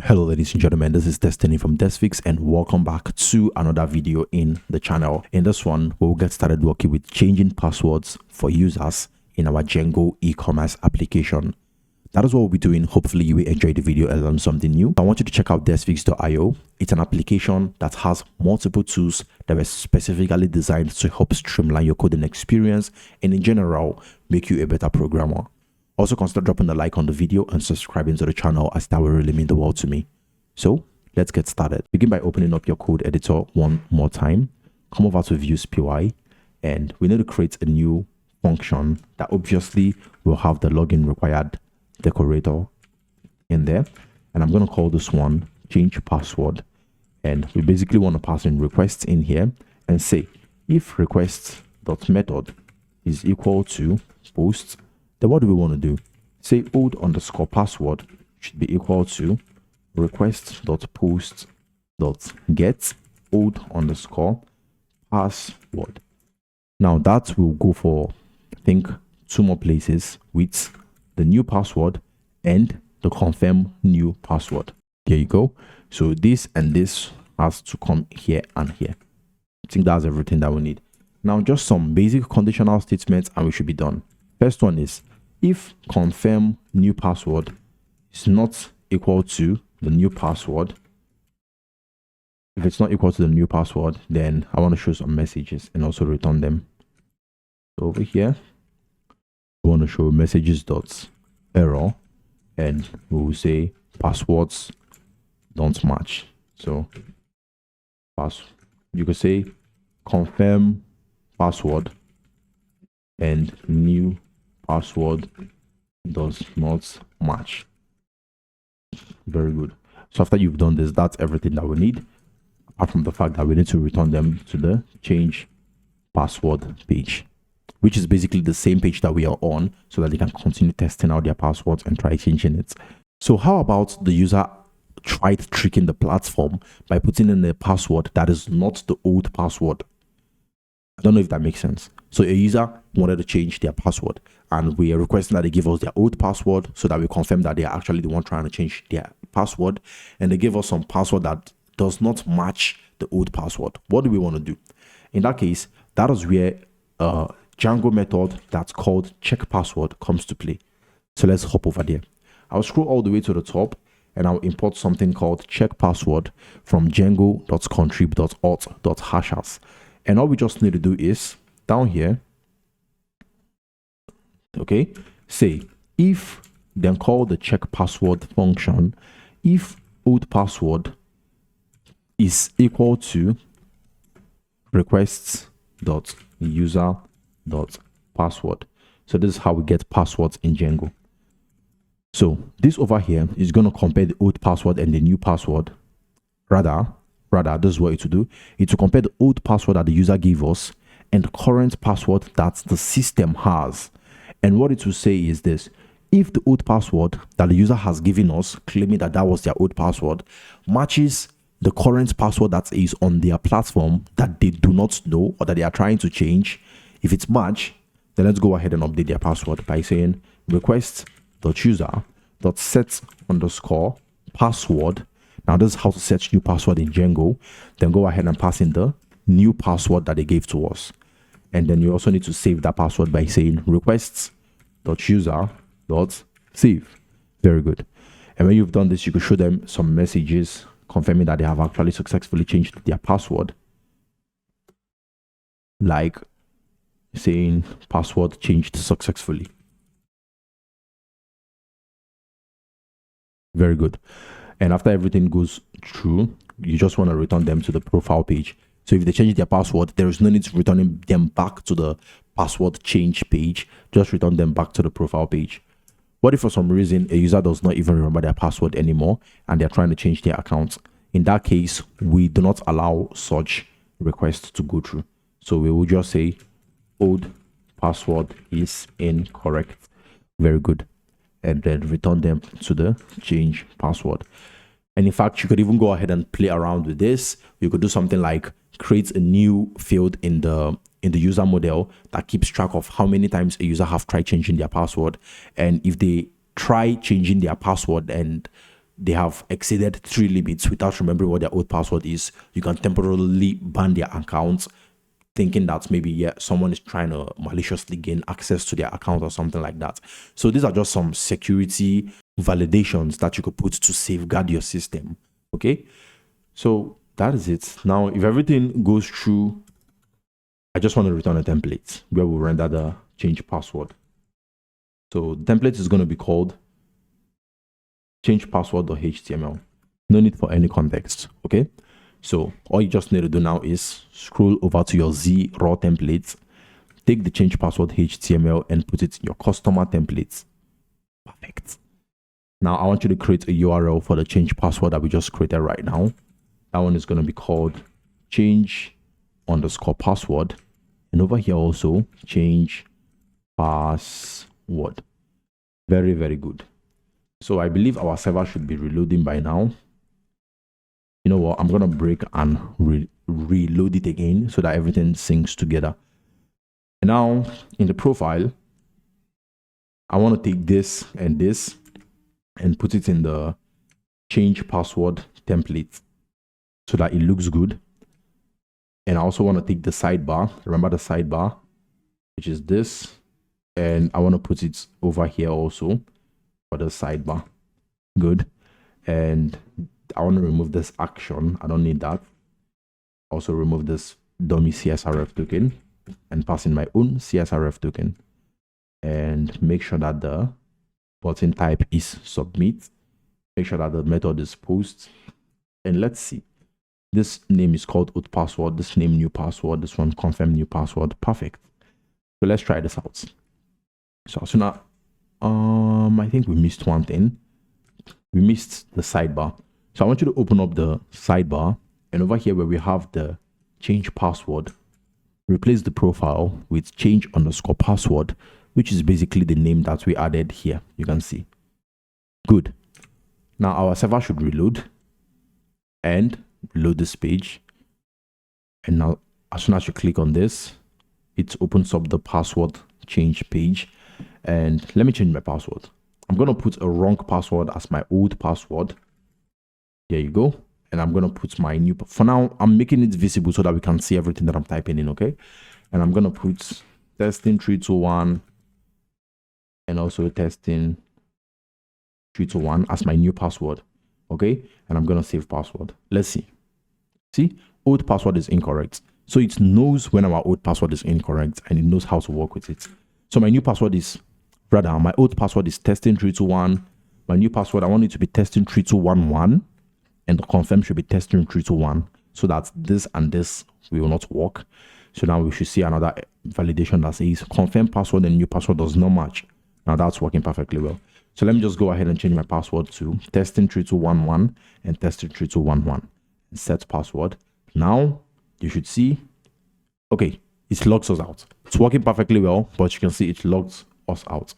Hello ladies and gentlemen, this is Destiny from Desphixs and welcome back to another video in the channel. In this one, we'll get started working with changing passwords for users in our Django e-commerce application. That is what we'll be doing. Hopefully you will enjoy the video and learn something new. I want you to check out desphixs.io. It's an application that has multiple tools that were specifically designed to help streamline your coding experience and in general, make you a better programmer. Also consider dropping a like on the video and subscribing to the channel, as that will really mean the world to me. So let's get started. Begin by opening up your code editor one more time. Come over to views py and we need to create a new function that obviously will have the login required decorator in there. And I'm going to call this one change password. And we basically want to pass in requests in here and say if request.method is equal to post. Then what do we want to do? Say old underscore password should be equal to request.post.get old underscore password. Now that will go for, I think, 2 more places with the new password and the confirm new password. There you go. So this and this has to come here and here. I think that's everything that we need. Now just some basic conditional statements and we should be done. First one is if confirm new password is not equal to the new password. If it's not equal to the new password, then I want to show some messages and also return them. So over here, we want to show messages.error and we will say passwords don't match. So you could say confirm password and new password does not match. Very good. So after you've done this, that's everything that we need, apart from the fact that we need to return them to the change password page, which is basically the same page that we are on, so that they can continue testing out their passwords and try changing it. So how about the user tried tricking the platform by putting in a password that is not the old password? I don't know if that makes sense. So a user wanted to change their password and we are requesting that they give us their old password so that we confirm that they are actually the one trying to change their password, and they give us some password that does not match the old password. What do we want to do? In that case, that is where a Django method that's called check password comes to play. So let's hop over there. I'll scroll all the way to the top and I'll import something called check password from django.contrib.auth.hashers. And all we just need to do is down here, okay, say if, then call the check password function if old password is equal to requests.user.password. So this is how we get passwords in Django. So this over here is going to compare the old password and the new password. Rather, this is what it will do. It will compare the old password that the user gave us and the current password that the system has. And what it will say is this: if the old password that the user has given us, claiming that that was their old password, matches the current password that is on their platform that they do not know or that they are trying to change, if it's match, then let's go ahead and update their password by saying request.user.set underscore password. Now this is how to set new password in Django. Then go ahead and pass in the new password that they gave to us. And then you also need to save that password by saying requests.user.save. Very good. And when you've done this, you could show them some messages confirming that they have actually successfully changed their password, like saying password changed successfully. Very good. And after everything goes through, you just want to return them to the profile page. So if they change their password, there is no need to return them back to the password change page. Just return them back to the profile page. What if for some reason a user does not even remember their password anymore and they're trying to change their account? In that case, we do not allow such requests to go through. So we will just say old password is incorrect. Very good. And then return them to the change password. And in fact, you could even go ahead and play around with this. You could do something like create a new field in the user model that keeps track of how many times a user have tried changing their password. And if they try changing their password and they have exceeded 3 limits without remembering what their old password is, you can temporarily ban their account, thinking that maybe someone is trying to maliciously gain access to their account or something like that. So these are just some security validations that you could put to safeguard your system. Okay, so that is it. Now if everything goes through, I just want to return a template where we'll render the change password. So the template is going to be called change password.html. No need for any context. Okay, so all you just need to do now is scroll over to your Z raw template, take the change password HTML and put it in your customer templates. Perfect. Now I want you to create a URL for the change password that we just created right now. That one is going to be called change_password, and over here also change password. Very, very good. So I believe our server should be reloading by now. You know what, I'm gonna break and reload it again so that everything syncs together. And now in the profile, I want to take this and put it in the change password template so that it looks good. And I also want to take the sidebar, remember the sidebar, which is this, and I want to put it over here also for the sidebar. Good. And I want to remove this action. I don't need that. Also remove this dummy CSRF token and pass in my own CSRF token, and make sure that the button type is submit. Make sure that the method is post, and let's see. This name is called old password. This name new password. This one confirm new password. Perfect. So let's try this out. So as soon as I think we missed one thing. We missed the sidebar. So I want you to open up the sidebar, and over here where we have the change password, replace the profile with change_password, which is basically the name that we added here. You can see. Good. Now our server should reload and load this page. And now as soon as you click on this, it opens up the password change page. And let me change my password. I'm going to put a wrong password as my old password. There you go. And I'm going to put my new, for now, I'm making it visible so that we can see everything that I'm typing in, okay? And I'm going to put testing321 and also testing321 as my new password, okay? And I'm going to save password. Let's see. See, old password is incorrect. So it knows when our old password is incorrect and it knows how to work with it. So my new password is, rather, my old password is testing321. My new password, I want it to be testing3211. And the confirm should be testing321, so that this and this will not work. So now we should see another validation that says confirm password and new password does not match. Now that's working perfectly well. So let me just go ahead and change my password to testing3211 and testing3211 and set password. Now you should see, okay, it logs us out. It's working perfectly well, but you can see it logs us out.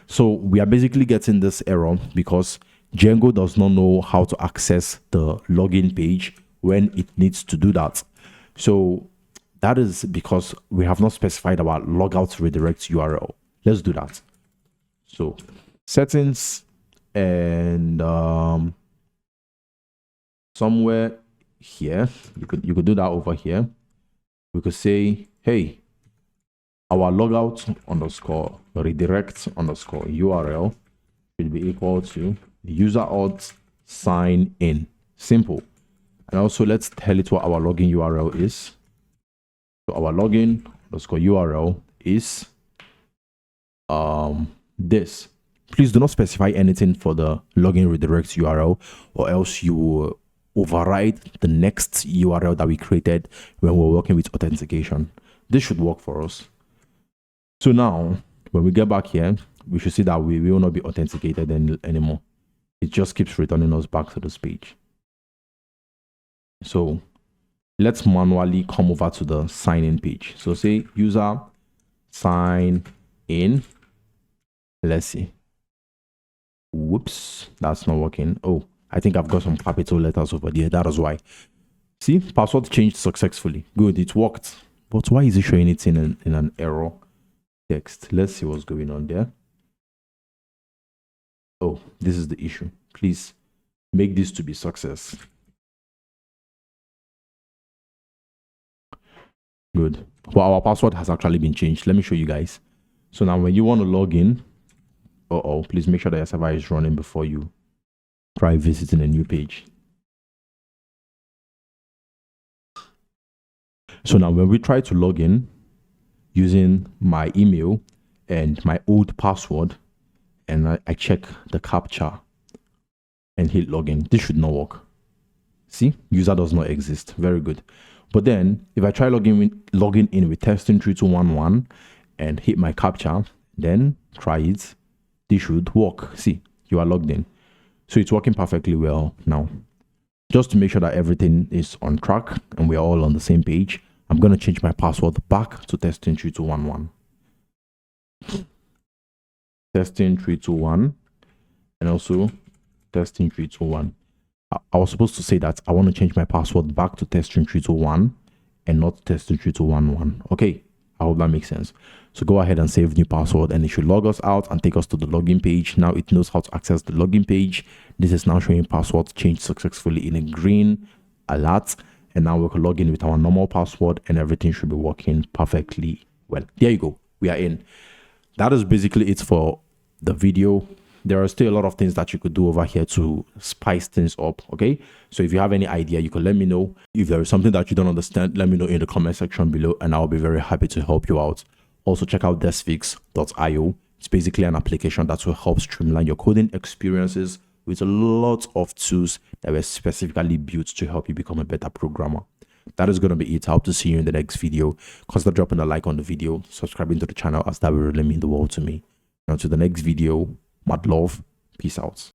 So we are basically getting this error because Django does not know how to access the login page when it needs to do that. So that is because we have not specified our logout redirect URL. Let's do that. So settings, and somewhere here, you could do that over here. We could say, hey, our logout underscore redirect underscore URL should be equal to user auth sign in. Simple. And also let's tell it what our login URL is. So our login underscore URL is this. Please do not specify anything for the login redirect URL, or else you will override the next URL that we created when we're working with authentication. This should work for us. So now when we get back here, we should see that we will not be authenticated anymore. It just keeps returning us back to this page. So let's manually come over to the sign in page. So say user sign in. Let's see. Whoops, that's not working. Oh, I think I've got some capital letters over there. That is why. See, password changed successfully. Good, it worked. But why is it showing it in an error text? Let's see what's going on there. Oh, this is the issue. Please make this to be success. Good. Well, our password has actually been changed. Let me show you guys. So now when you want to log in, please make sure that your server is running before you try visiting a new page. So now when we try to log in using my email and my old password, and I check the captcha and hit login, this should not work. See, user does not exist. Very good. But then if I try logging in with testing3211 and hit my captcha, then try it, this should work. See, you are logged in. So it's working perfectly well now. Just to make sure that everything is on track and we're all on the same page, I'm going to change my password back to testing3211. Testing321 and also testing321. I was supposed to say that I want to change my password back to testing321 and not testing3211. Okay, I hope that makes sense. So go ahead and save new password and it should log us out and take us to the login page. Now it knows how to access the login page. This is now showing password changed successfully in a green alert. And now we can log in with our normal password and everything should be working perfectly well. There you go. We are in. That is basically it for the video. There are still a lot of things that you could do over here to spice things up. Okay, so if you have any idea, you can let me know. If there is something that you don't understand, let me know in the comment section below and I'll be very happy to help you out. Also check out Desphixs.io. It's basically an application that will help streamline your coding experiences with a lot of tools that were specifically built to help you become a better programmer. That is going to be it. I hope to see you in the next video. Consider dropping a like on the video, subscribing to the channel, as that will really mean the world to me. Until the next video, mad love, peace out.